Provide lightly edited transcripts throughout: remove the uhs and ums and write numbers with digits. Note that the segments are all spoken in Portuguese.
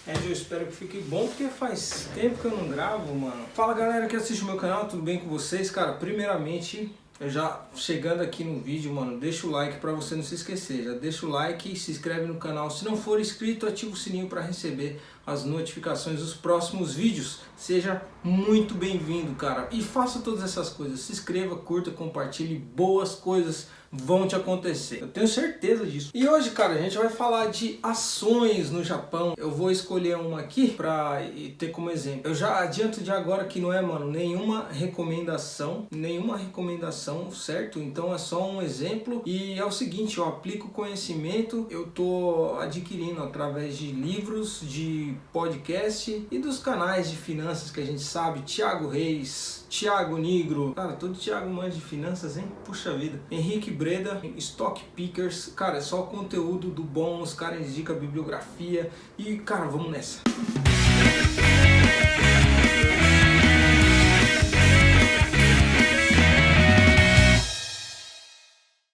Eu espero que fique bom, porque faz tempo que eu não gravo, mano. Fala galera que assiste o meu canal, tudo bem com vocês? Cara, primeiramente, eu já chegando aqui no vídeo, mano, deixa o like pra você não se esquecer. Já deixa o like, se inscreve no canal. Se não for inscrito, ativa o sininho pra receber as notificações dos próximos vídeos. Seja muito bem-vindo, cara. E faça todas essas coisas. Se inscreva, curta, compartilhe. Boas coisas vão te acontecer. Eu tenho certeza disso. E hoje, cara, a gente vai falar de ações no Japão. Eu vou escolher uma aqui pra ter como exemplo. Eu já adianto de agora que não é, mano, nenhuma recomendação, certo? Então é só um exemplo. E é o seguinte, eu aplico conhecimento, eu tô adquirindo através de livros, de podcast e dos canais de finanças que a gente sabe, Thiago Reis, Thiago Nigro, cara, todo Thiago manja de finanças, hein? Puxa vida. Henrique Breda, Stock Pickers, cara, é só conteúdo do bom, os caras indicam a bibliografia e, cara, vamos nessa.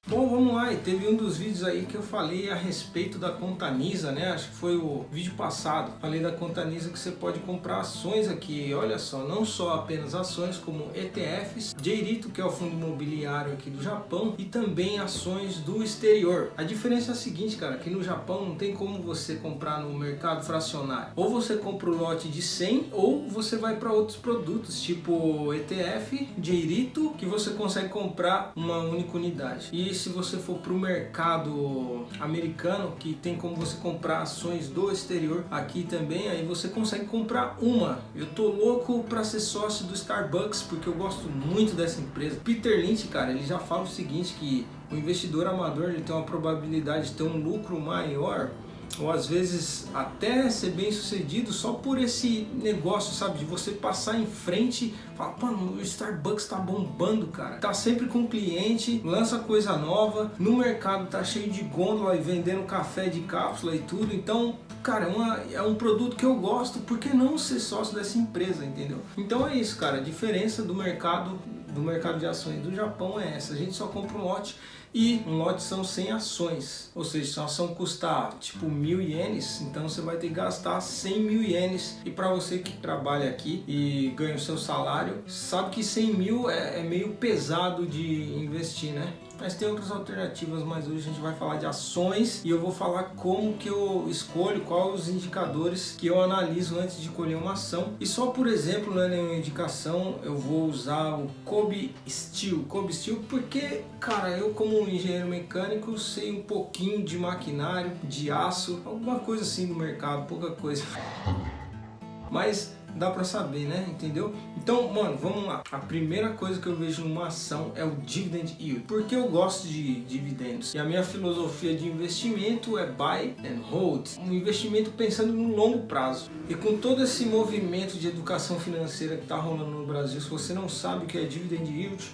Bom, vamos lá, e teve um dos vídeos aí que eu falei a respeito da Contanisa, né? Acho que foi o vídeo passado. Falei da Contanisa que você pode comprar ações aqui, olha só, não só apenas ações, como ETFs, J-REITO, que é o fundo imobiliário aqui do Japão, e também ações do exterior. A diferença é a seguinte, cara, que no Japão não tem como você comprar no mercado fracionário. Ou você compra o lote de 100, ou você vai para outros produtos, tipo ETF, J-REITO, que você consegue comprar uma única unidade. E se você for para o mercado americano, que tem como você comprar ações do exterior aqui também, aí você consegue comprar uma. Eu tô louco para ser sócio do Starbucks porque eu gosto muito dessa empresa. Peter Lynch, cara, ele já fala o seguinte, que o investidor amador ele tem uma probabilidade de ter um lucro maior, ou às vezes até ser bem sucedido só por esse negócio, sabe, de você passar em frente e falar, mano, o Starbucks tá bombando, cara, tá sempre com cliente, lança coisa nova, no mercado tá cheio de gôndola e vendendo café de cápsula e tudo, então, cara, é um produto que eu gosto, por que não ser sócio dessa empresa, entendeu? Então é isso, cara, a diferença do mercado de ações do Japão é essa, a gente só compra um lote. E um lote são 100 ações, ou seja, se a ação custar tipo 1.000 ienes, então você vai ter que gastar 100.000 ienes. E para você que trabalha aqui e ganha o seu salário, sabe que 100.000 é meio pesado de investir, né? Mas tem outras alternativas, mas hoje a gente vai falar de ações e eu vou falar como que eu escolho, quais os indicadores que eu analiso antes de escolher uma ação. E só por exemplo, não é nenhuma indicação, eu vou usar o Kobe Steel porque, cara, eu como engenheiro mecânico sei um pouquinho de maquinário, de aço, alguma coisa assim do mercado, pouca coisa. Mas dá pra saber, né? Entendeu? Então, mano, vamos lá. A primeira coisa que eu vejo numa ação é o dividend yield. Porque eu gosto de dividendos. E a minha filosofia de investimento é buy and hold. Um investimento pensando no longo prazo. E com todo esse movimento de educação financeira que tá rolando no Brasil, se você não sabe o que é dividend yield,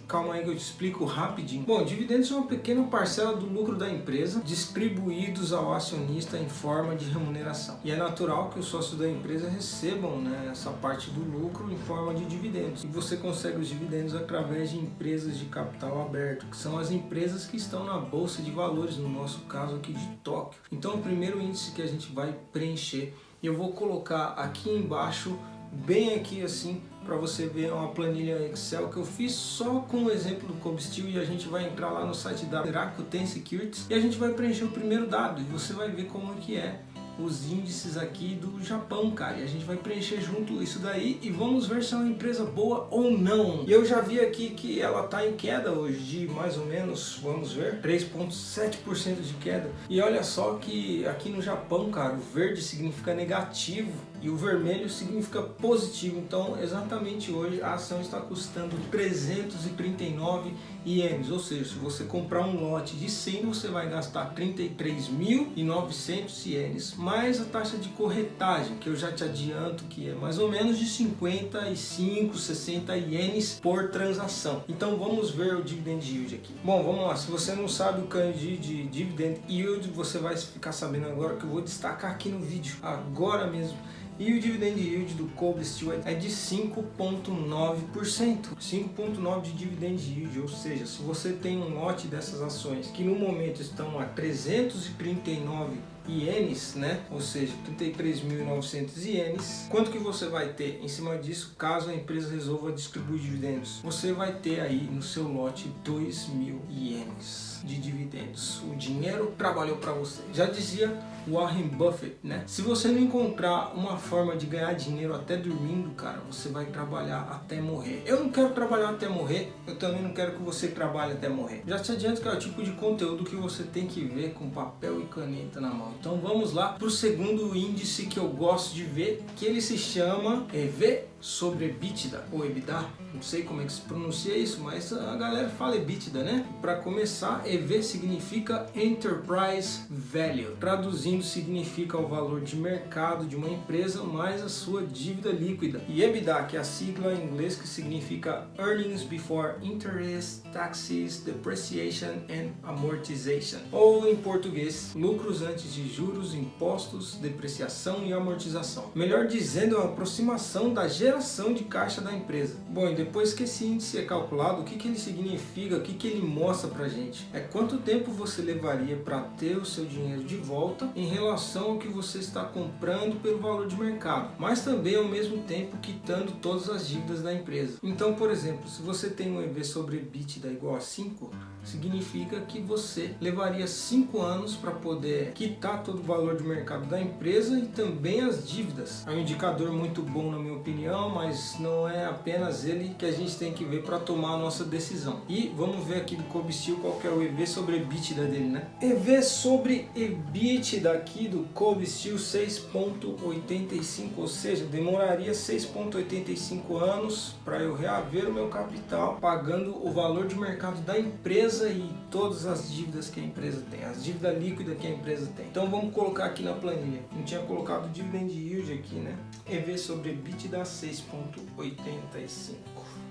calma aí que eu te explico rapidinho. Bom, dividendos são uma pequena parcela do lucro da empresa distribuídos ao acionista em forma de remuneração. E é natural que os sócios da empresa recebam, né, essa parte do lucro em forma de dividendos. E você consegue os dividendos através de empresas de capital aberto, que são as empresas que estão na Bolsa de Valores, no nosso caso aqui de Tóquio. Então o primeiro índice que a gente vai preencher, eu vou colocar aqui embaixo, bem aqui assim, para você ver uma planilha Excel que eu fiz só com o exemplo do Kobe Steel, e a gente vai entrar lá no site da Rakuten Securities e a gente vai preencher o primeiro dado e você vai ver como que é os índices aqui do Japão, cara, e a gente vai preencher junto isso daí e vamos ver se é uma empresa boa ou não. E eu já vi aqui que ela tá em queda hoje de mais ou menos, vamos ver, 3,7% de queda. E olha só que aqui no Japão, cara, o verde significa negativo e o vermelho significa positivo. Então, exatamente hoje a ação está custando 339 ienes, ou seja, se você comprar um lote de 100, você vai gastar 33.900 ienes, mais a taxa de corretagem, que eu já te adianto que é mais ou menos de 55, 60 ienes por transação. Então vamos ver o dividend yield aqui. Bom, vamos lá, se você não sabe o kanji de dividend yield, você vai ficar sabendo agora, que eu vou destacar aqui no vídeo, agora mesmo. E o dividend yield do Kobe Steel é de 5,9%. 5,9% de dividend yield, ou seja, se você tem um lote dessas ações que no momento estão a 339 ienes, né? Ou seja, 33.900 ienes. Quanto que você vai ter em cima disso caso a empresa resolva distribuir dividendos? Você vai ter aí no seu lote 2.000 ienes de dividendos. O dinheiro trabalhou para você. Já dizia Warren Buffett, né? Se você não encontrar uma forma de ganhar dinheiro até dormindo, cara, você vai trabalhar até morrer. Eu não quero trabalhar até morrer, eu também não quero que você trabalhe até morrer. Já te adianto que é o tipo de conteúdo que você tem que ver com papel e caneta na mão. Então vamos lá para o segundo índice que eu gosto de ver, que ele se chama EV sobre EBITDA ou EBITDA, não sei como é que se pronuncia isso, mas a galera fala EBITDA, né? Para começar, EV significa Enterprise Value, traduzindo significa o valor de mercado de uma empresa mais a sua dívida líquida, e EBITDA, que é a sigla em inglês que significa Earnings Before Interest, Taxes, Depreciation and Amortization, ou em português, lucros antes de juros, impostos, depreciação e amortização. Melhor dizendo, é uma aproximação da geração de caixa da empresa. Bom, e depois que esse índice é calculado, o que ele significa, o que ele mostra pra gente? É quanto tempo você levaria para ter o seu dinheiro de volta em relação ao que você está comprando pelo valor de mercado, mas também ao mesmo tempo quitando todas as dívidas da empresa. Então, por exemplo, se você tem um EV sobre EBITDA igual a 5, significa que você levaria 5 anos para poder quitar todo o valor de mercado da empresa e também as dívidas. É um indicador muito bom, na minha opinião, mas não é apenas ele que a gente tem que ver para tomar a nossa decisão. E vamos ver aqui do Kobe Steel qual que é o EV sobre EBITDA dele, né? EV sobre EBITDA aqui do Kobe Steel 6,85, ou seja, demoraria 6,85 anos para eu reaver o meu capital, pagando o valor de mercado da empresa e todas as dívidas que a empresa tem, as dívidas líquidas que a empresa tem. Então vamos colocar aqui na planilha. Não tinha colocado dividend yield aqui, né? EV sobre EBITDA 6,85.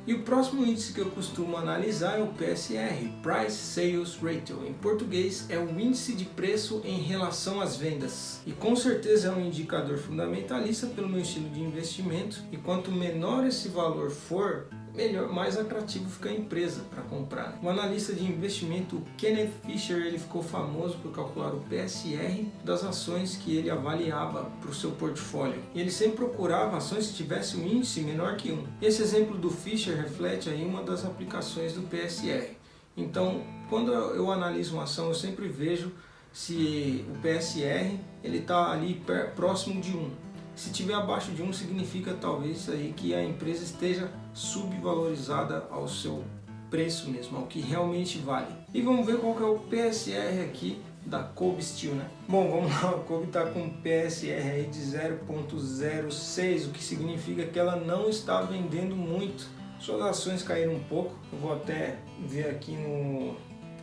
E o próximo índice que eu costumo analisar é o PSR, Price Sales Ratio. Em português, é o índice de preço em relação às vendas. E com certeza é um indicador fundamentalista pelo meu estilo de investimento. E quanto menor esse valor for, melhor, mais atrativo fica a empresa para comprar. O analista de investimento Kenneth Fisher, ele ficou famoso por calcular o PSR das ações que ele avaliava para o seu portfólio. E ele sempre procurava ações que tivessem um índice menor que 1. Esse exemplo do Fisher reflete aí uma das aplicações do PSR. Então, quando eu analiso uma ação, eu sempre vejo se o PSR ele está ali próximo de 1. Se tiver abaixo de 1, significa talvez aí que a empresa esteja subvalorizada ao seu preço mesmo, ao que realmente vale. E vamos ver qual que é o PSR aqui da Kobe Steel, né? Bom, vamos lá, a Kobe está com um PSR aí de 0,06, o que significa que ela não está vendendo muito. Suas ações caíram um pouco, eu vou até ver aqui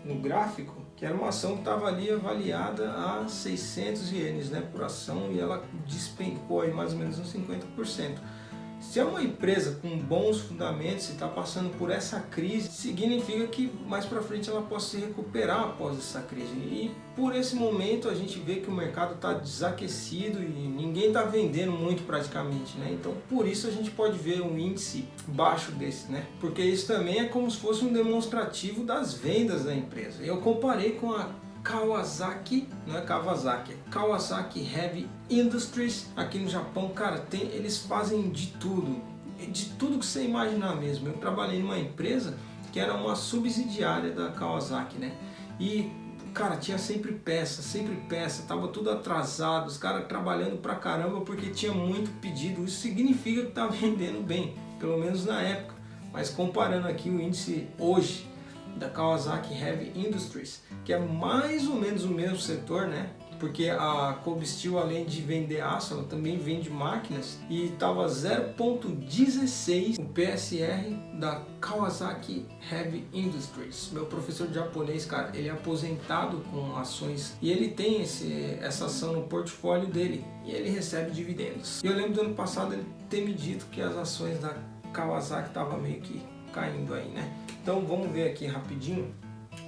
no gráfico, que era uma ação que estava ali avaliada a 600 ienes, né, por ação, e ela despencou aí mais ou menos uns 50%. Se é uma empresa com bons fundamentos e está passando por essa crise, significa que mais para frente ela possa se recuperar após essa crise. E por esse momento a gente vê que o mercado está desaquecido e ninguém está vendendo muito praticamente, né? Então por isso a gente pode ver um índice baixo desse, né? Porque isso também é como se fosse um demonstrativo das vendas da empresa. Eu comparei com a Kawasaki, não é Kawasaki, é Kawasaki Heavy Industries aqui no Japão. Cara, eles fazem de tudo que você imaginar mesmo. Eu trabalhei numa empresa que era uma subsidiária da Kawasaki, né? E cara, tinha sempre peça, tava tudo atrasado, os caras trabalhando pra caramba porque tinha muito pedido. Isso significa que tá vendendo bem, pelo menos na época. Mas comparando aqui o índice hoje da Kawasaki Heavy Industries, que é mais ou menos o mesmo setor, né? Porque a Kobe Steel, além de vender aço, ela também vende máquinas, e estava 0,16 o PSR da Kawasaki Heavy Industries. Meu professor de japonês, cara, ele é aposentado com ações e ele tem essa ação no portfólio dele e ele recebe dividendos. E eu lembro do ano passado ele ter me dito que as ações da Kawasaki estavam meio que caindo aí, né? Então vamos ver aqui rapidinho,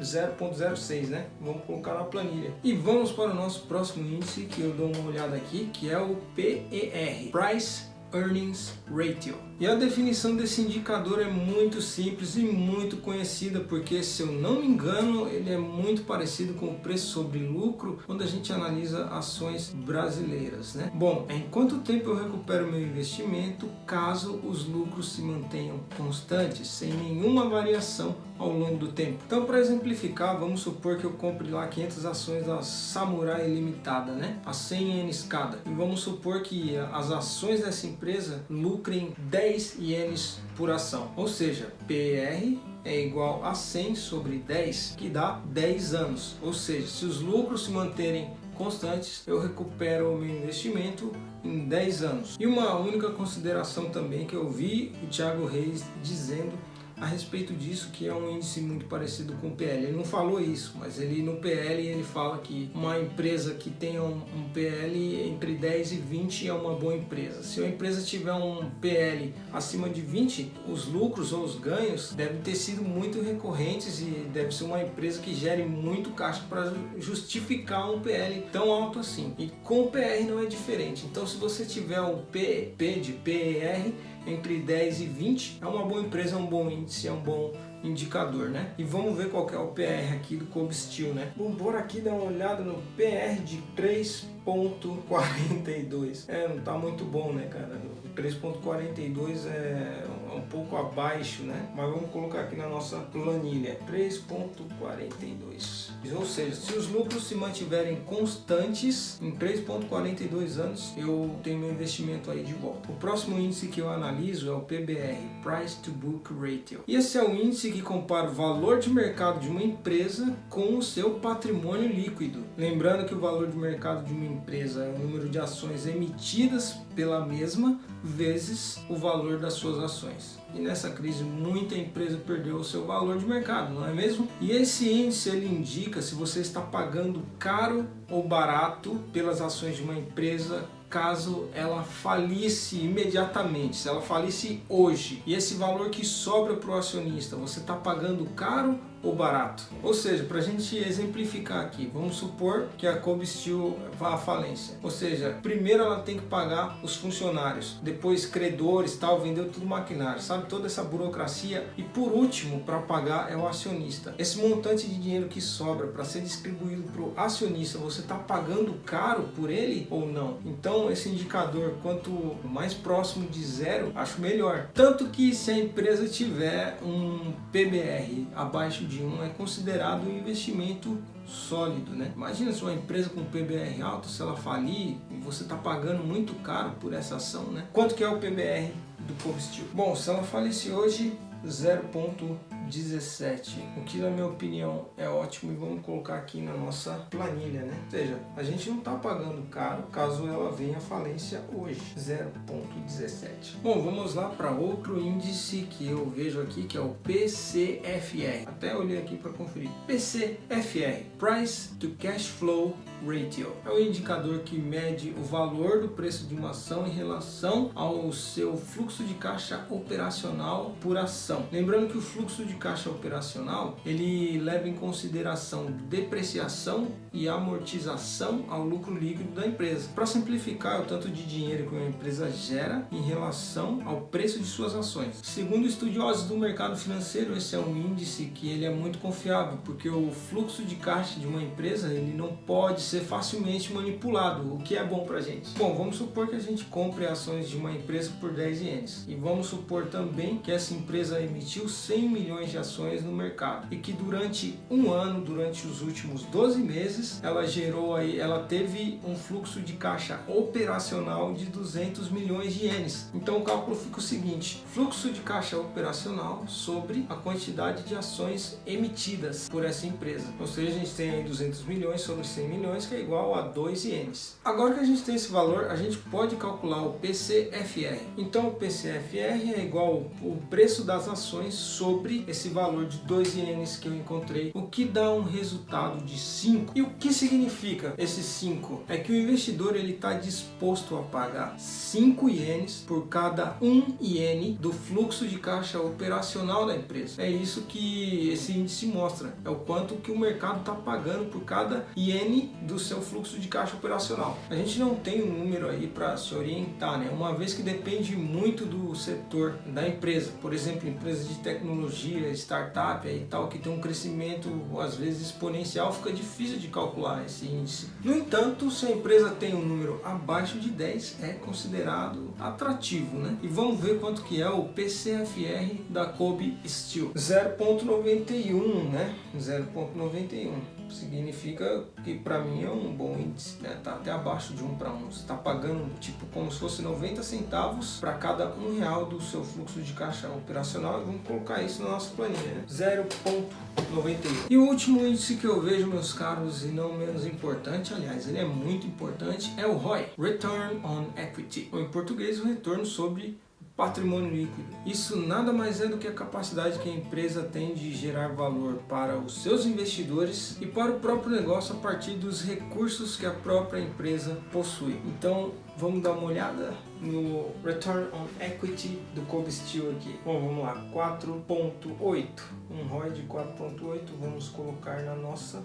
0,06, né? Vamos colocar na planilha. E vamos para o nosso próximo índice, que eu dou uma olhada aqui, que é o PER, Price Earnings Ratio. E a definição desse indicador é muito simples e muito conhecida, porque, se eu não me engano, ele é muito parecido com o preço sobre lucro quando a gente analisa ações brasileiras, né? Bom, em quanto tempo eu recupero meu investimento caso os lucros se mantenham constantes, sem nenhuma variação ao longo do tempo? Então, para exemplificar, vamos supor que eu compre lá 500 ações da Samurai Limitada, né? A 100 ienes cada. E vamos supor que as ações dessa empresa lucrem 10 ienes por ação. Ou seja, PER é igual a 100 sobre 10, que dá 10 anos. Ou seja, se os lucros se manterem constantes, eu recupero o meu investimento em 10 anos. E uma única consideração também que eu vi o Thiago Reis dizendo a respeito disso, que é um índice muito parecido com o PL. Ele não falou isso, mas ele no PL ele fala que uma empresa que tenha um PL entre 10 e 20 é uma boa empresa. Se a empresa tiver um PL acima de 20, os lucros ou os ganhos devem ter sido muito recorrentes e deve ser uma empresa que gere muito caixa para justificar um PL tão alto assim. E com o PR não é diferente. Então, se você tiver um P de PER entre 10 e 20, é uma boa empresa, é um bom índice, é um bom indicador, né? E vamos ver qual que é o PR aqui do Kobe Steel, né? Vamos por aqui dar uma olhada no PR de 3.42. Não tá muito bom, né, cara? 3.42 é um pouco abaixo, né? Mas vamos colocar aqui na nossa planilha 3.42. Ou seja, se os lucros se mantiverem constantes em 3.42 anos, eu tenho meu investimento aí de volta. O próximo índice que eu analiso é o PBR, Price to Book Ratio. E esse é o índice que compara o valor de mercado de uma empresa com o seu patrimônio líquido. Lembrando que o valor de mercado de uma empresa é o número de ações emitidas pela mesma vezes o valor das suas ações. E nessa crise muita empresa perdeu o seu valor de mercado, não é mesmo? E esse índice ele indica se você está pagando caro ou barato pelas ações de uma empresa caso ela falisse imediatamente, se ela falisse hoje. E esse valor que sobra para o acionista, você está pagando caro ou barato? Ou seja, para a gente exemplificar aqui, vamos supor que a Kobe Steel vá à falência. Ou seja, primeiro ela tem que pagar os funcionários, depois credores, tal, vendeu tudo maquinário, sabe? Toda essa burocracia. E por último, para pagar é o acionista. Esse montante de dinheiro que sobra para ser distribuído para o acionista, você está pagando caro por ele ou não? Então esse indicador, quanto mais próximo de zero, acho melhor. Tanto que se a empresa tiver um PBR abaixo de 1, é considerado um investimento sólido, né? Imagina se uma empresa com PBR alto, se ela falir, você está pagando muito caro por essa ação, né? Quanto que é o PBR do Kobe Steel? Bom, se ela falisse hoje, 0.17, o que na minha opinião é ótimo, e vamos colocar aqui na nossa planilha, né? Ou seja, a gente não está pagando caro caso ela venha à falência hoje, 0.17. Bom, vamos lá para outro índice que eu vejo aqui, que é o PCFR. Até olhei aqui para conferir. PCFR, Price to Cash Flow Ratio. É o indicador que mede o valor do preço de uma ação em relação ao seu fluxo de caixa operacional por ação. Lembrando que o fluxo de caixa operacional ele leva em consideração depreciação e amortização ao lucro líquido da empresa. Para simplificar, é o tanto de dinheiro que uma empresa gera em relação ao preço de suas ações. Segundo estudiosos do mercado financeiro, esse é um índice que ele é muito confiável, porque o fluxo de caixa de uma empresa ele não pode ser facilmente manipulado, o que é bom pra gente. Bom, vamos supor que a gente compre ações de uma empresa por 10 ienes. E vamos supor também que essa empresa emitiu 100 milhões de ações no mercado e que durante um ano, durante os últimos 12 meses, ela teve um fluxo de caixa operacional de 200 milhões de ienes. Então o cálculo fica o seguinte: fluxo de caixa operacional sobre a quantidade de ações emitidas por essa empresa. Ou seja, a gente tem aí 200 milhões sobre 100 milhões, que é igual a 2 ienes. Agora que a gente tem esse valor, a gente pode calcular o PCFR. Então o PCFR é igual o preço das ações sobre esse valor de 2 ienes que eu encontrei, o que dá um resultado de 5. E o que significa esses 5? É que o investidor ele está disposto a pagar 5 ienes por cada 1 iene do fluxo de caixa operacional da empresa. É isso que esse índice mostra, é o quanto que o mercado está pagando por cada iene do seu fluxo de caixa operacional. A gente não tem um número aí para se orientar, né? Uma vez que depende muito do setor da empresa. Por exemplo, empresas de tecnologia, startup e tal, que tem um crescimento às vezes exponencial, fica difícil de calcular esse índice. No entanto, se a empresa tem um número abaixo de 10, é considerado atrativo, né? E vamos ver quanto que é o PCFR da Kobe Steel. 0,91, né? 0,91. Significa que para mim é um bom índice, né? Tá até abaixo de 1 para 1. Você está pagando tipo como se fosse 90 centavos para cada R$1 do seu fluxo de caixa operacional. E vamos colocar isso na nossa planilha, né? 0,91. E o último índice que eu vejo, meus caros, e não menos importante, aliás, ele é muito importante, é o ROI, Return on Equity, ou em português, o retorno sobre patrimônio líquido. Isso nada mais é do que a capacidade que a empresa tem de gerar valor para os seus investidores e para o próprio negócio a partir dos recursos que a própria empresa possui. Então, vamos dar uma olhada no Return on Equity do Kobe Steel aqui. Bom, vamos lá, 4,8. Um ROI de 4,8, vamos colocar na nossa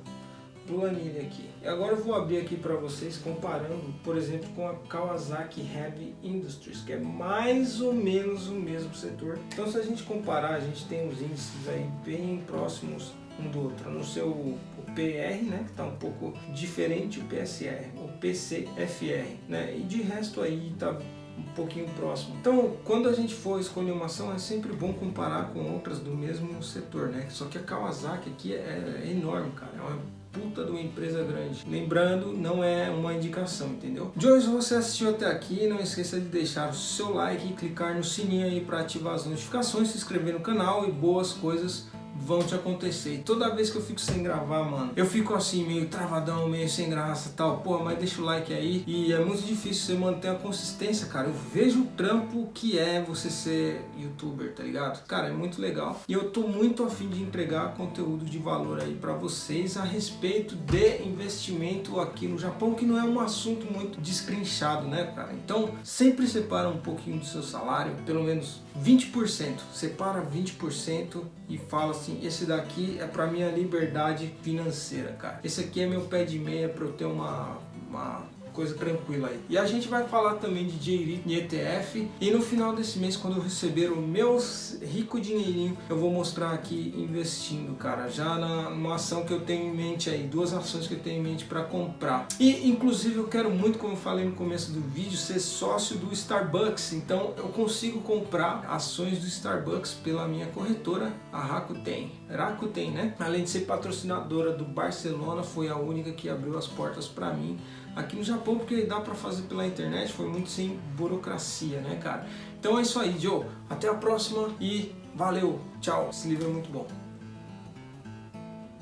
planilha aqui. E agora eu vou abrir aqui para vocês comparando, por exemplo, com a Kawasaki Heavy Industries, que é mais ou menos o mesmo setor. Então, se a gente comparar, a gente tem os índices aí bem próximos um do outro. No seu o PR, né, que está um pouco diferente, o PSR, o PCFR, né, e de resto aí tá um pouquinho próximo. Então, quando a gente for escolher uma ação, é sempre bom comparar com outras do mesmo setor, né? Só que a Kawasaki aqui é enorme, cara. É uma puta de uma empresa grande. Lembrando, não é uma indicação, entendeu? Joey, se você assistiu até aqui, não esqueça de deixar o seu like e clicar no sininho aí para ativar as notificações, se inscrever no canal e boas coisas vão te acontecer. E toda vez que eu fico sem gravar, mano, eu fico assim, meio travadão, meio sem graça e tal. Pô, mas deixa o like aí. E é muito difícil você manter a consistência, cara. Eu vejo o trampo que é você ser youtuber, tá ligado? Cara, é muito legal. E eu tô muito afim de entregar conteúdo de valor aí pra vocês a respeito de investimento aqui no Japão, que não é um assunto muito descrinchado, né, cara? Então, sempre separa um pouquinho do seu salário, pelo menos 20%. Separa 20% e fala assim, esse daqui é para minha liberdade financeira, cara. Esse aqui é meu pé de meia para eu ter uma coisa tranquila aí. E a gente vai falar também de J-REIT e ETF. E no final desse mês, quando eu receber o meu rico dinheirinho, eu vou mostrar aqui investindo, cara. Já numa ação que eu tenho em mente aí. 2 ações que eu tenho em mente para comprar. E inclusive eu quero muito, como eu falei no começo do vídeo, ser sócio do Starbucks. Então eu consigo comprar ações do Starbucks pela minha corretora, a Rakuten. Rakuten, né? Além de ser patrocinadora do Barcelona, foi a única que abriu as portas para mim aqui no Japão, porque dá pra fazer pela internet, foi muito sem burocracia, né, cara? Então é isso aí, Joe. Até a próxima e valeu, tchau. Esse livro é muito bom.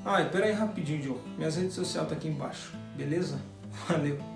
Ah, espera aí rapidinho, Joe. Minhas redes sociais tá aqui embaixo, beleza? Valeu.